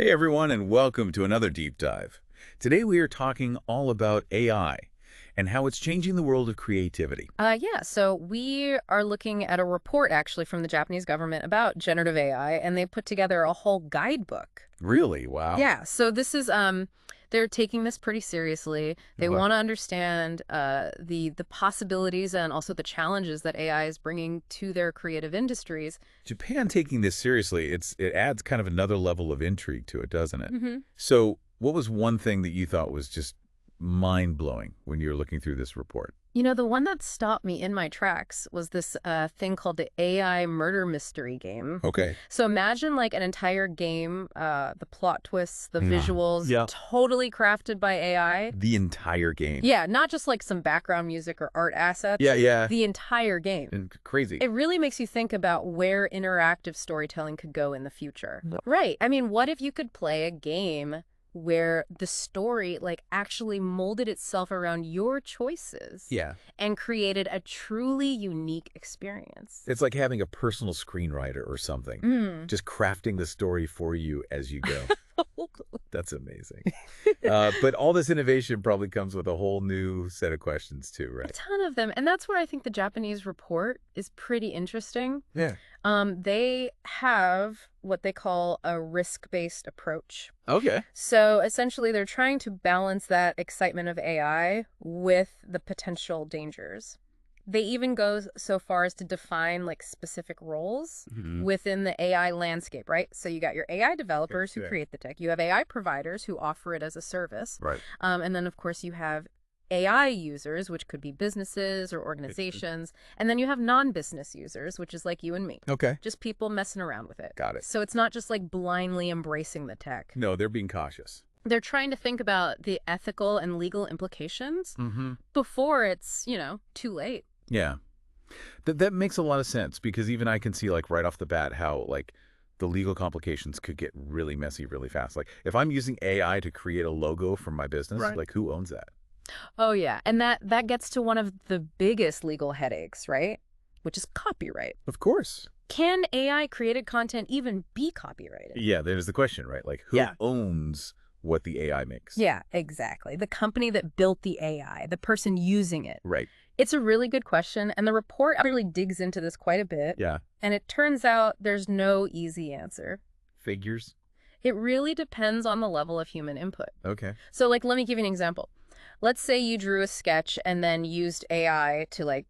Hey everyone, and welcome to another deep dive. Today we are talking all about AI and how it's changing the world of creativity. So we are looking at a report actually from the Japanese government about generative AI, and they put together a whole guidebook. Really? Wow. Yeah, so this is they're taking this pretty seriously. They want to understand the possibilities and also the challenges that AI is bringing to their creative industries. Japan taking this seriously, it adds kind of another level of intrigue to it, doesn't it? Mm-hmm. So what was one thing that you thought was just mind-blowing when you were looking through this report? You know, the one that stopped me in my tracks was this thing called the AI murder mystery game. Okay. So imagine like an entire game, the plot twists, the visuals, totally crafted by AI. The entire game. Yeah, not just like some background music or art assets. Yeah. The entire game. And crazy. It really makes you think about where interactive storytelling could go in the future. No. Right. I mean, what if you could play a game where the story like actually molded itself around your choices and created a truly unique experience? It's like having a personal screenwriter or something, just crafting the story for you as you go. That's amazing. But all this innovation probably comes with a whole new set of questions too, right? A ton of them. And that's where I think the Japanese report is pretty interesting. Yeah. They have what they call a risk-based approach. Okay. So essentially, they're trying to balance that excitement of AI with the potential dangers. They even go so far as to define like specific roles within the AI landscape, right? So you got your AI developers who create the tech. You have AI providers who offer it as a service. Right. And then, of course, you have AI users, which could be businesses or organizations. And then you have non-business users, which is like you and me. Okay. Just people messing around with it. Got it. So it's not just like blindly embracing the tech. No, they're being cautious. They're trying to think about the ethical and legal implications before it's, too late. Yeah. That makes a lot of sense, because even I can see like right off the bat how like the legal complications could get really messy really fast. Like if I'm using AI to create a logo for my business, like who owns that? Oh, yeah. And that gets to one of the biggest legal headaches, right? Which is copyright. Of course. Can AI created content even be copyrighted? Yeah, there's the question, right? Like who owns what the AI makes? Yeah, exactly. The company that built the AI, the person using it. Right. It's a really good question, and the report really digs into this quite a bit. Yeah. And it turns out there's no easy answer. Figures? It really depends on the level of human input. Okay. So, like, let me give you an example. Let's say you drew a sketch and then used AI to, like,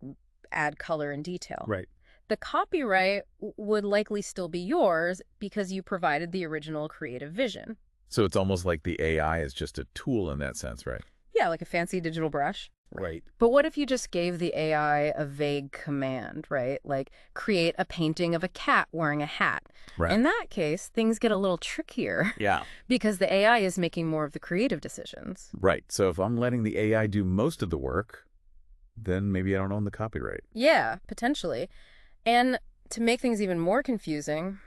add color and detail. Right. The copyright would likely still be yours because you provided the original creative vision. So it's almost like the AI is just a tool in that sense, right? Yeah, like a fancy digital brush. Right. But what if you just gave the AI a vague command, right? Like create a painting of a cat wearing a hat. Right. In that case, things get a little trickier. Yeah. Because the AI is making more of the creative decisions. Right. So if I'm letting the AI do most of the work, then maybe I don't own the copyright. Yeah, potentially. And to make things even more confusing,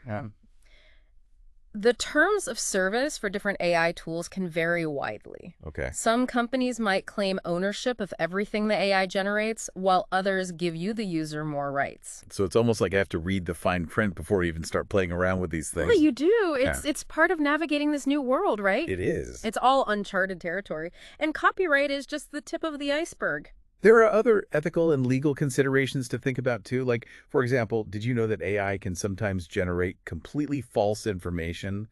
the terms of service for different AI tools can vary widely. Okay. Some companies might claim ownership of everything the AI generates, while others give you, the user, more rights. So it's almost like I have to read the fine print before I even start playing around with these things. Well, you do. It's part of navigating this new world, right? It is. It's all uncharted territory. And copyright is just the tip of the iceberg. There are other ethical and legal considerations to think about too. Like, for example, did you know that AI can sometimes generate completely false information?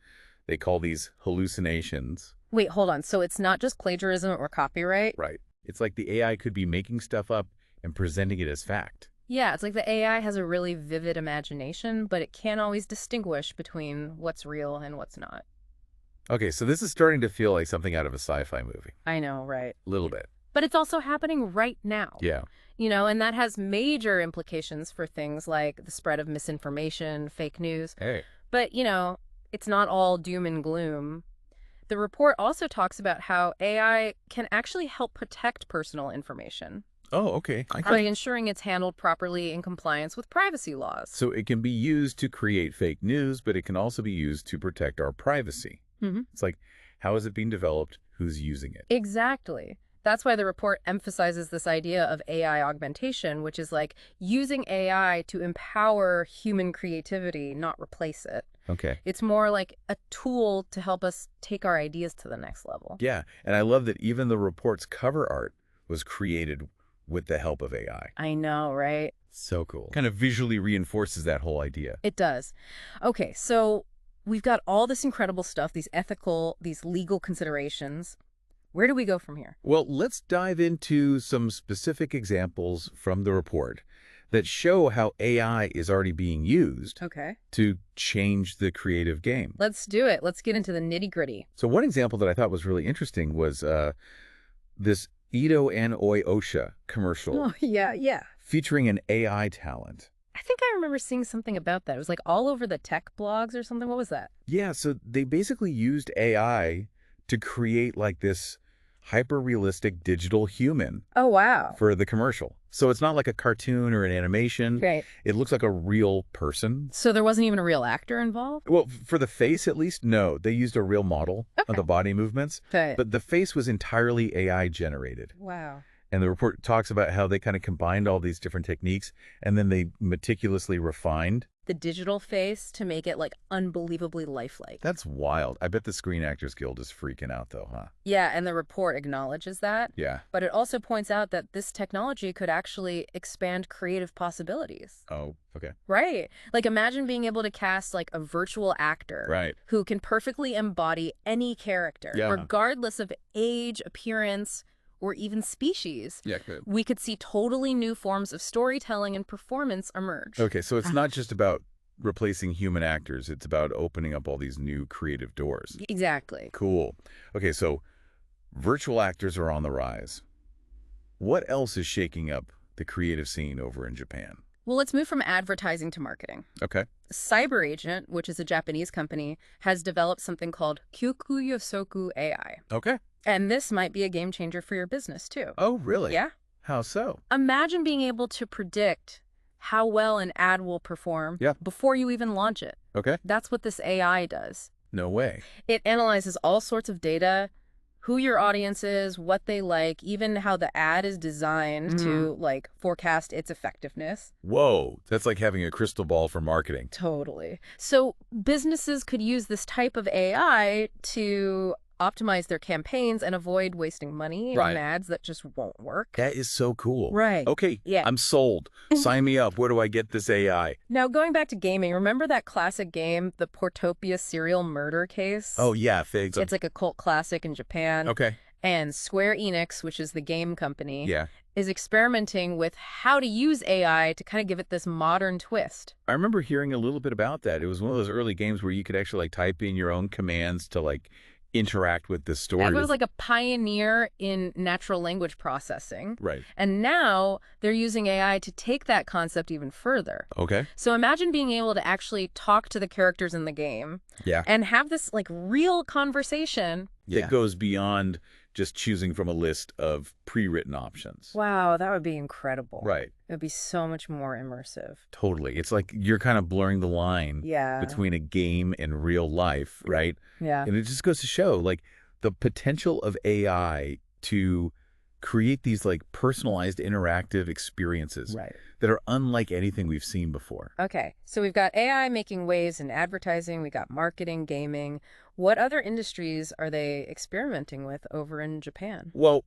They call these hallucinations. Wait, hold on. So it's not just plagiarism or copyright? Right. It's like the AI could be making stuff up and presenting it as fact. Yeah, it's like the AI has a really vivid imagination, but it can't always distinguish between what's real and what's not. Okay, so this is starting to feel like something out of a sci-fi movie. I know, right? A little bit. But it's also happening right now. Yeah. And that has major implications for things like the spread of misinformation, fake news. Hey. But, it's not all doom and gloom. The report also talks about how AI can actually help protect personal information. Oh, okay. By ensuring it's handled properly in compliance with privacy laws. So it can be used to create fake news, but it can also be used to protect our privacy. It's like, how is it being developed? Who's using it? Exactly. That's why the report emphasizes this idea of AI augmentation, which is like using AI to empower human creativity, not replace it. Okay. It's more like a tool to help us take our ideas to the next level. Yeah, and I love that even the report's cover art was created with the help of AI. I know, right? So cool. Kind of visually reinforces that whole idea. It does. Okay, so we've got all this incredible stuff, these ethical, these legal considerations. Where do we go from here? Well, let's dive into some specific examples from the report that show how AI is already being used to change the creative game. Let's do it. Let's get into the nitty-gritty. So one example that I thought was really interesting was this Ito and Oi Osha commercial. Oh, yeah. Featuring an AI talent. I think I remember seeing something about that. It was like all over the tech blogs or something. What was that? Yeah, so they basically used AI to create like this hyper-realistic digital human. Oh, wow. For the commercial. So it's not like a cartoon or an animation. Right. It looks like a real person. So there wasn't even a real actor involved? Well, for the face at least, no. They used a real model of the body movements. Okay. But the face was entirely AI generated. Wow. And the report talks about how they kind of combined all these different techniques and then they meticulously refined the digital face to make it like unbelievably lifelike. That's wild. I bet the Screen Actors Guild is freaking out though, huh? Yeah, and the report acknowledges that. Yeah. But it also points out that this technology could actually expand creative possibilities. Oh, okay. Right. Like imagine being able to cast like a virtual actor who can perfectly embody any character, regardless of age, appearance, or even species. Yeah, good. We could see totally new forms of storytelling and performance emerge. Okay, so it's not just about replacing human actors. It's about opening up all these new creative doors. Exactly. Cool. Okay, so virtual actors are on the rise. What else is shaking up the creative scene over in Japan? Well, let's move from advertising to marketing. Okay. Cyber Agent, which is a Japanese company, has developed something called Kyoku AI. Okay. And this might be a game changer for your business, too. Oh, really? Yeah. How so? Imagine being able to predict how well an ad will perform before you even launch it. Okay. That's what this AI does. No way. It analyzes all sorts of data, who your audience is, what they like, even how the ad is designed to like forecast its effectiveness. Whoa, that's like having a crystal ball for marketing. Totally. So businesses could use this type of AI to optimize their campaigns and avoid wasting money on ads that just won't work. That is so cool. Right. Okay, yeah. I'm sold. Sign me up. Where do I get this AI? Now, going back to gaming, remember that classic game, the Portopia serial murder case? Oh, yeah, Figs. It's like a cult classic in Japan. Okay. And Square Enix, which is the game company, is experimenting with how to use AI to kind of give it this modern twist. I remember hearing a little bit about that. It was one of those early games where you could actually like type in your own commands to like interact with the story. It was like a pioneer in natural language processing. Right. And now they're using AI to take that concept even further. Okay. So imagine being able to actually talk to the characters in the game. Yeah. And have this like real conversation. That goes beyond just choosing from a list of pre-written options. Wow, that would be incredible. Right. It would be so much more immersive. Totally. It's like you're kind of blurring the line between a game and real life, right? Yeah. And it just goes to show like the potential of AI to create these like personalized interactive experiences that are unlike anything we've seen before. Okay. So we've got AI making waves in advertising. We got marketing, gaming. What other industries are they experimenting with over in Japan? Well,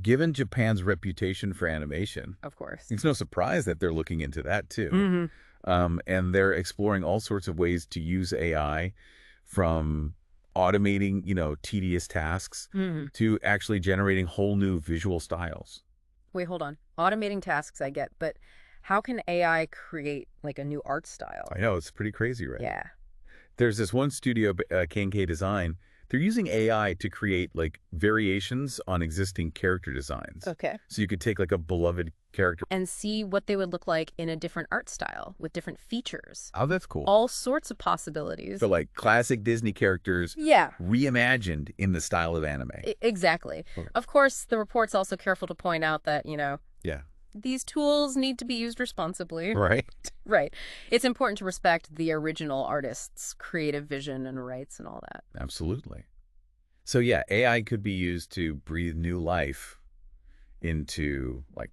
given Japan's reputation for animation, of course, it's no surprise that they're looking into that too. And they're exploring all sorts of ways to use AI, from automating, tedious tasks to actually generating whole new visual styles. Wait, hold on. Automating tasks, I get, but how can AI create like a new art style? I know, it's pretty crazy, right? Yeah. There's this one studio, K&K Design. They're using AI to create like variations on existing character designs. Okay. So you could take like a beloved character and see what they would look like in a different art style with different features. Oh, that's cool. All sorts of possibilities. So like classic Disney characters reimagined in the style of anime. Exactly. Okay. Of course, the report's also careful to point out that, these tools need to be used responsibly. Right. Right. It's important to respect the original artist's creative vision and rights and all that. Absolutely. So yeah, AI could be used to breathe new life into like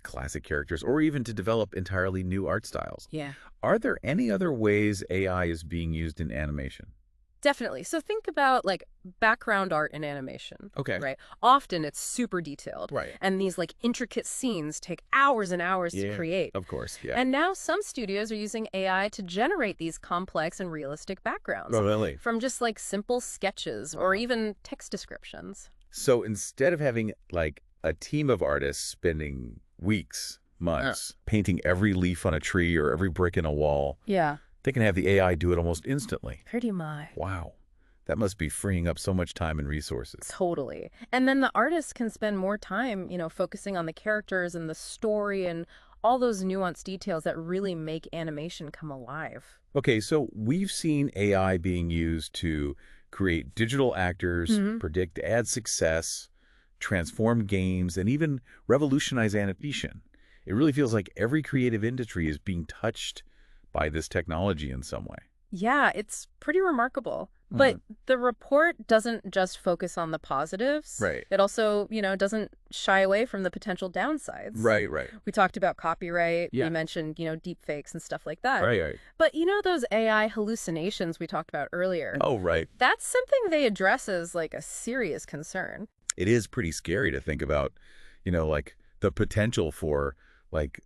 classic characters or even to develop entirely new art styles. Yeah. Are there any other ways AI is being used in animation? Definitely. So think about like background art in animation. Okay. Right. Often it's super detailed. Right. And these like intricate scenes take hours and hours to create. Of course. Yeah. And now some studios are using AI to generate these complex and realistic backgrounds. Oh, really? From just like simple sketches or even text descriptions. So instead of having like a team of artists spending weeks, months, painting every leaf on a tree or every brick in a wall, yeah, they can have the AI do it almost instantly. Pretty much. Wow. That must be freeing up so much time and resources. Totally. And then the artists can spend more time, focusing on the characters and the story and all those nuanced details that really make animation come alive. Okay, so we've seen AI being used to create digital actors, predict ad success, transform games, and even revolutionize animation. It really feels like every creative industry is being touched by this technology in some way. Yeah, it's pretty remarkable. But the report doesn't just focus on the positives. Right. It also, doesn't shy away from the potential downsides. Right, right. We talked about copyright. Yeah. We mentioned, deep fakes and stuff like that. Right, right. But those AI hallucinations we talked about earlier? Oh, right. That's something they address as like a serious concern. It is pretty scary to think about, like the potential for like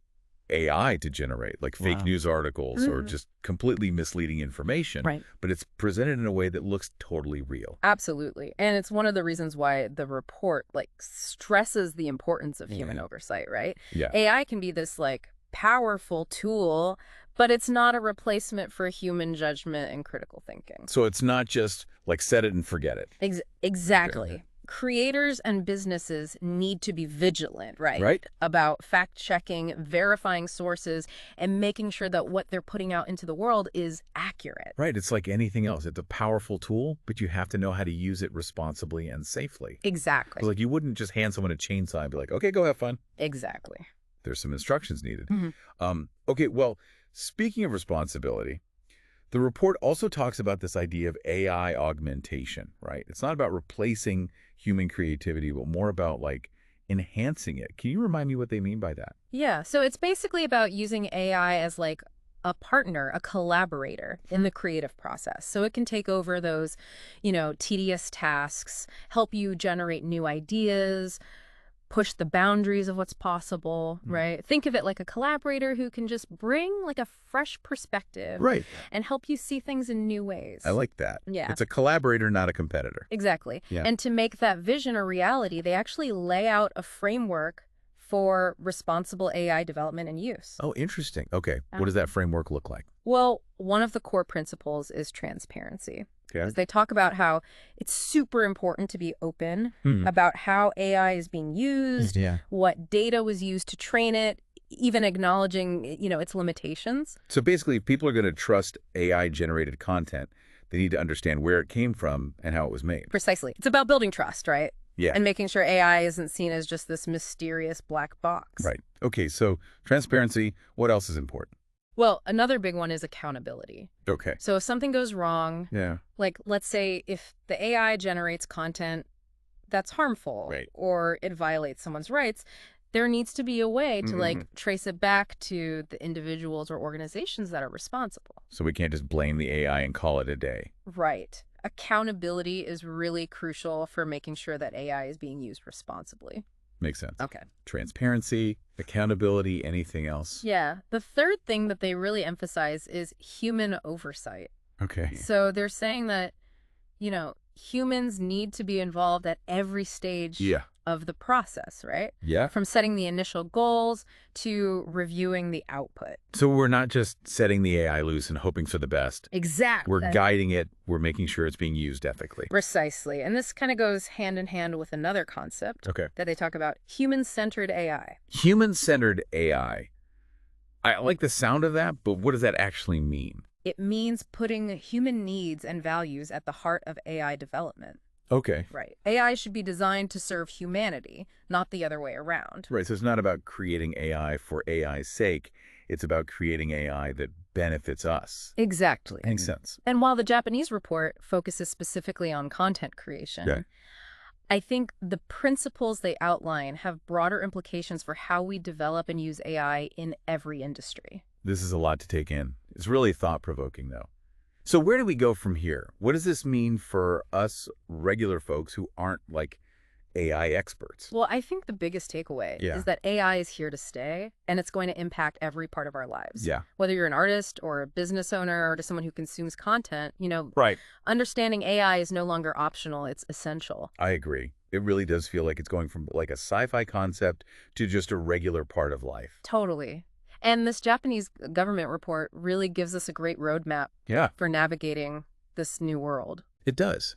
AI to generate like fake news articles or just completely misleading information. Right. But it's presented in a way that looks totally real. Absolutely. And it's one of the reasons why the report like stresses the importance of human oversight, right? Yeah. AI can be this like powerful tool, but it's not a replacement for human judgment and critical thinking. So it's not just like set it and forget it. Exactly. Okay. Creators and businesses need to be vigilant, right? Right. About fact-checking, verifying sources, and making sure that what they're putting out into the world is accurate. Right. It's like anything else. It's a powerful tool, but you have to know how to use it responsibly and safely. Exactly. Like you wouldn't just hand someone a chainsaw and be like, okay, go have fun. Exactly. There's some instructions needed. Okay, well, speaking of responsibility, the report also talks about this idea of AI augmentation, right? It's not about replacing human creativity, but more about like enhancing it. Can you remind me what they mean by that? Yeah, so it's basically about using AI as like a partner, a collaborator in the creative process. So it can take over those, tedious tasks, help you generate new ideas, push the boundaries of what's possible, right? Think of it like a collaborator who can just bring like a fresh perspective, right, and help you see things in new ways. I like that. Yeah. It's a collaborator, not a competitor. Exactly. Yeah. And to make that vision a reality, they actually lay out a framework for responsible AI development and use. Oh, interesting. Okay. What does that framework look like? Well, one of the core principles is transparency. Okay. They talk about how it's super important to be open about how AI is being used, what data was used to train it, even acknowledging, its limitations. So basically, if people are going to trust AI-generated content, they need to understand where it came from and how it was made. Precisely. It's about building trust, right? Yeah. And making sure AI isn't seen as just this mysterious black box. Right. Okay, so transparency, what else is important? Well, another big one is accountability. Okay. So if something goes wrong, like let's say if the AI generates content that's harmful or it violates someone's rights, there needs to be a way to like trace it back to the individuals or organizations that are responsible. So we can't just blame the AI and call it a day. Right. Accountability is really crucial for making sure that AI is being used responsibly. Makes sense. Okay. Transparency, accountability, anything else? Yeah. The third thing that they really emphasize is human oversight. Okay. So they're saying that, humans need to be involved at every stage of the process, right? Yeah. From setting the initial goals to reviewing the output. So we're not just setting the AI loose and hoping for the best. Exactly. We're guiding it. We're making sure it's being used ethically. Precisely. And this kind of goes hand in hand with another concept that they talk about, human-centered AI. Human-centered AI. I like the sound of that, but what does that actually mean? It means putting human needs and values at the heart of AI development. Okay. Right. AI should be designed to serve humanity, not the other way around. Right. So it's not about creating AI for AI's sake. It's about creating AI that benefits us. Exactly. Makes sense. And while the Japanese report focuses specifically on content creation, I think the principles they outline have broader implications for how we develop and use AI in every industry. This is a lot to take in. It's really thought-provoking, though. So where do we go from here? What does this mean for us regular folks who aren't, like, AI experts? Well, I think the biggest takeaway is that AI is here to stay, and it's going to impact every part of our lives. Yeah. Whether you're an artist or a business owner or just someone who consumes content, Right. Understanding AI is no longer optional, it's essential. I agree. It really does feel like it's going from like a sci-fi concept to just a regular part of life. Totally. And this Japanese government report really gives us a great roadmap for navigating this new world. It does.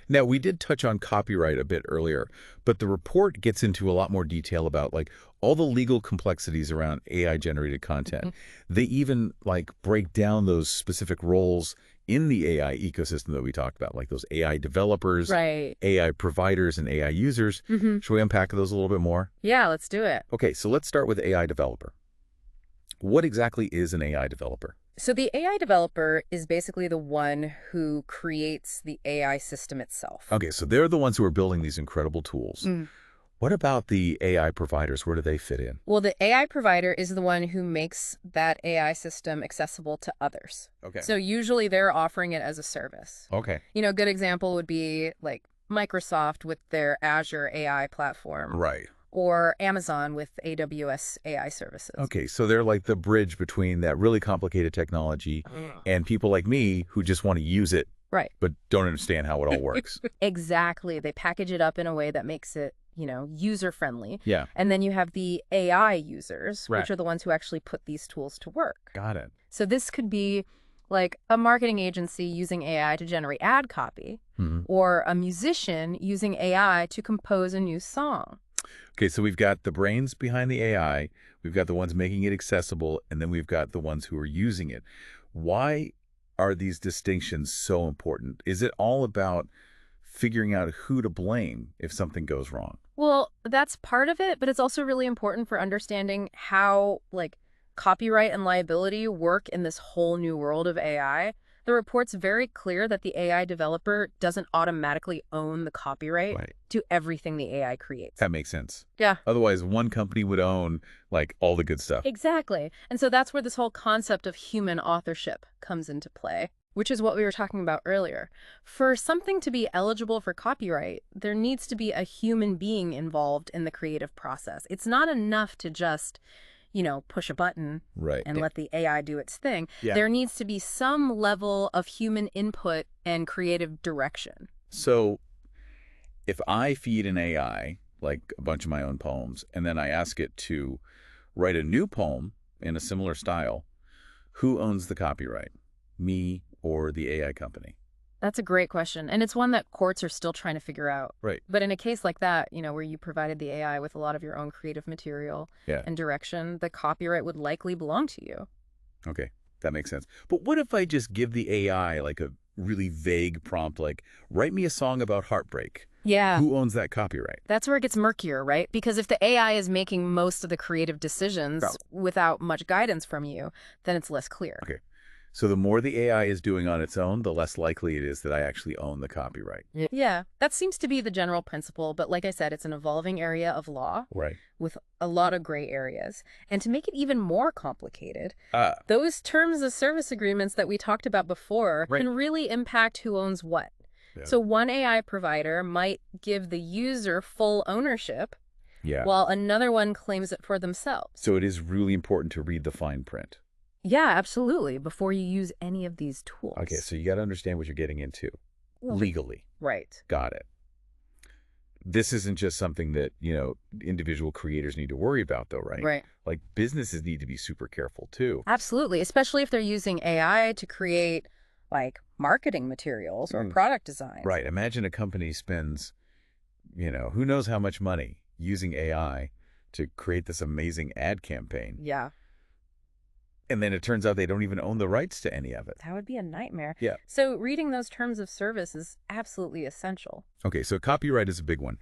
Now, we did touch on copyright a bit earlier, but the report gets into a lot more detail about like all the legal complexities around AI-generated content. They even like break down those specific roles in the AI ecosystem that we talked about, like those AI developers, AI providers, and AI users. Should we unpack those a little bit more? Yeah, let's do it. Okay, so let's start with AI developer. What exactly is an AI developer? So the AI developer is basically the one who creates the AI system itself. Okay, so they're the ones who are building these incredible tools. What about the AI providers? Where do they fit in? Well, the AI provider is the one who makes that AI system accessible to others. Okay. So usually they're offering it as a service. Okay. A good example would be like Microsoft with their Azure AI platform. Right. Or Amazon with AWS AI services. Okay, so they're like the bridge between that really complicated technology and people like me who just want to use it, but don't understand how it all works. Exactly. They package it up in a way that makes it, user-friendly. Yeah. And then you have the AI users, which are the ones who actually put these tools to work. Got it. So this could be like a marketing agency using AI to generate ad copy, or a musician using AI to compose a new song. Okay, so we've got the brains behind the AI, we've got the ones making it accessible, and then we've got the ones who are using it. Why are these distinctions so important? Is it all about figuring out who to blame if something goes wrong? Well, that's part of it, but it's also really important for understanding how, like, copyright and liability work in this whole new world of AI. The report's very clear that the AI developer doesn't automatically own the copyright to everything the AI creates. That makes sense. Yeah. Otherwise, one company would own, like, all the good stuff. Exactly. And so that's where this whole concept of human authorship comes into play, which is what we were talking about earlier. For something to be eligible for copyright, there needs to be a human being involved in the creative process. It's not enough to just push a button and let the AI do its thing. Yeah. There needs to be some level of human input and creative direction. So if I feed an AI, like a bunch of my own poems, and then I ask it to write a new poem in a similar style, who owns the copyright? Me or the AI company? That's a great question. And it's one that courts are still trying to figure out. Right. But in a case like that, where you provided the AI with a lot of your own creative material and direction, the copyright would likely belong to you. Okay, that makes sense. But what if I just give the AI like a really vague prompt, like, write me a song about heartbreak? Yeah. Who owns that copyright? That's where it gets murkier, right? Because if the AI is making most of the creative decisions without much guidance from you, then it's less clear. Okay. So the more the AI is doing on its own, the less likely it is that I actually own the copyright. Yeah, that seems to be the general principle. But like I said, it's an evolving area of law with a lot of gray areas. And to make it even more complicated, those terms of service agreements that we talked about before can really impact who owns what. Yeah. So one AI provider might give the user full ownership while another one claims it for themselves. So it is really important to read the fine print. Yeah, absolutely. Before you use any of these tools. Okay, so you got to understand what you're getting into legally. Right. Got it. This isn't just something that, individual creators need to worry about, though, right? Right. Like, businesses need to be super careful, too. Absolutely, especially if they're using AI to create, like, marketing materials or product designs. Right. Imagine a company spends, who knows how much money using AI to create this amazing ad campaign. Yeah. And then it turns out they don't even own the rights to any of it. That would be a nightmare. Yeah. So reading those terms of service is absolutely essential. Okay, so copyright is a big one.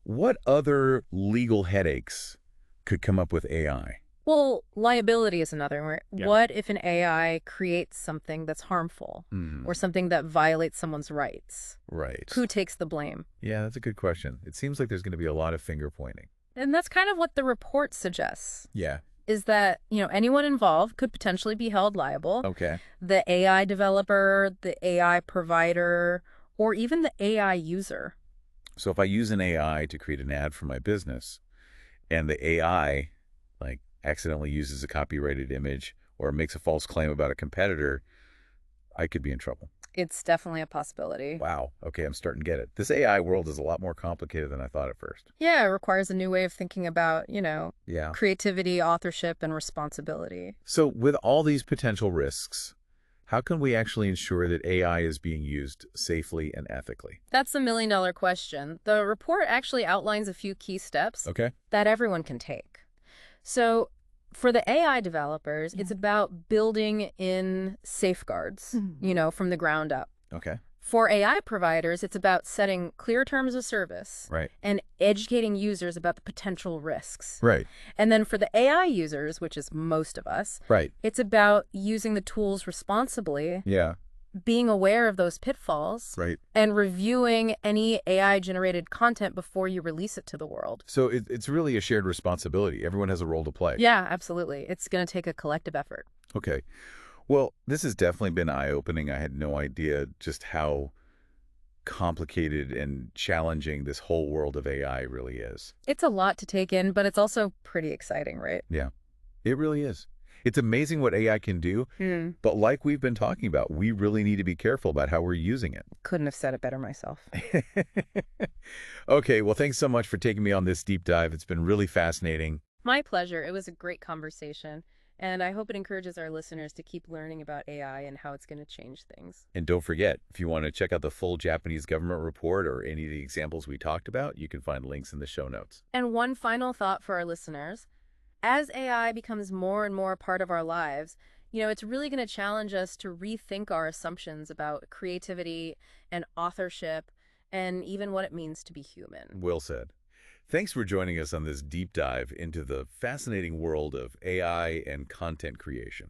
What other legal headaches could come up with AI? Well, liability is another one. Yeah. What if an AI creates something that's harmful or something that violates someone's rights? Right. Who takes the blame? Yeah, that's a good question. It seems like there's going to be a lot of finger pointing. And that's kind of what the report suggests. Yeah. Is that, anyone involved could potentially be held liable. Okay. The AI developer, the AI provider, or even the AI user. So if I use an AI to create an ad for my business and the AI accidentally uses a copyrighted image or makes a false claim about a competitor, I could be in trouble. It's definitely a possibility. Wow. Okay, I'm starting to get it. This AI world is a lot more complicated than I thought at first. Yeah, it requires a new way of thinking about, Yeah. creativity, authorship, and responsibility. So with all these potential risks, how can we actually ensure that AI is being used safely and ethically? That's the million-dollar question. The report actually outlines a few key steps that everyone can take. So for the AI developers, it's about building in safeguards, from the ground up. Okay. For AI providers, it's about setting clear terms of service and educating users about the potential risks. Right. And then for the AI users, which is most of us, it's about using the tools responsibly. Yeah. Being aware of those pitfalls, and reviewing any AI-generated content before you release it to the world. So it's really a shared responsibility. Everyone has a role to play. Yeah, absolutely. It's going to take a collective effort. Okay. Well, this has definitely been eye-opening. I had no idea just how complicated and challenging this whole world of AI really is. It's a lot to take in, but it's also pretty exciting, right? Yeah, it really is. It's amazing what AI can do, but like we've been talking about, we really need to be careful about how we're using it. Couldn't have said it better myself. Okay, well, thanks so much for taking me on this deep dive. It's been really fascinating. My pleasure. It was a great conversation, and I hope it encourages our listeners to keep learning about AI and how it's going to change things. And don't forget, if you want to check out the full Japanese government report or any of the examples we talked about, you can find links in the show notes. And one final thought for our listeners. As AI becomes more and more a part of our lives, it's really going to challenge us to rethink our assumptions about creativity and authorship and even what it means to be human. Well said. Thanks for joining us on this deep dive into the fascinating world of AI and content creation.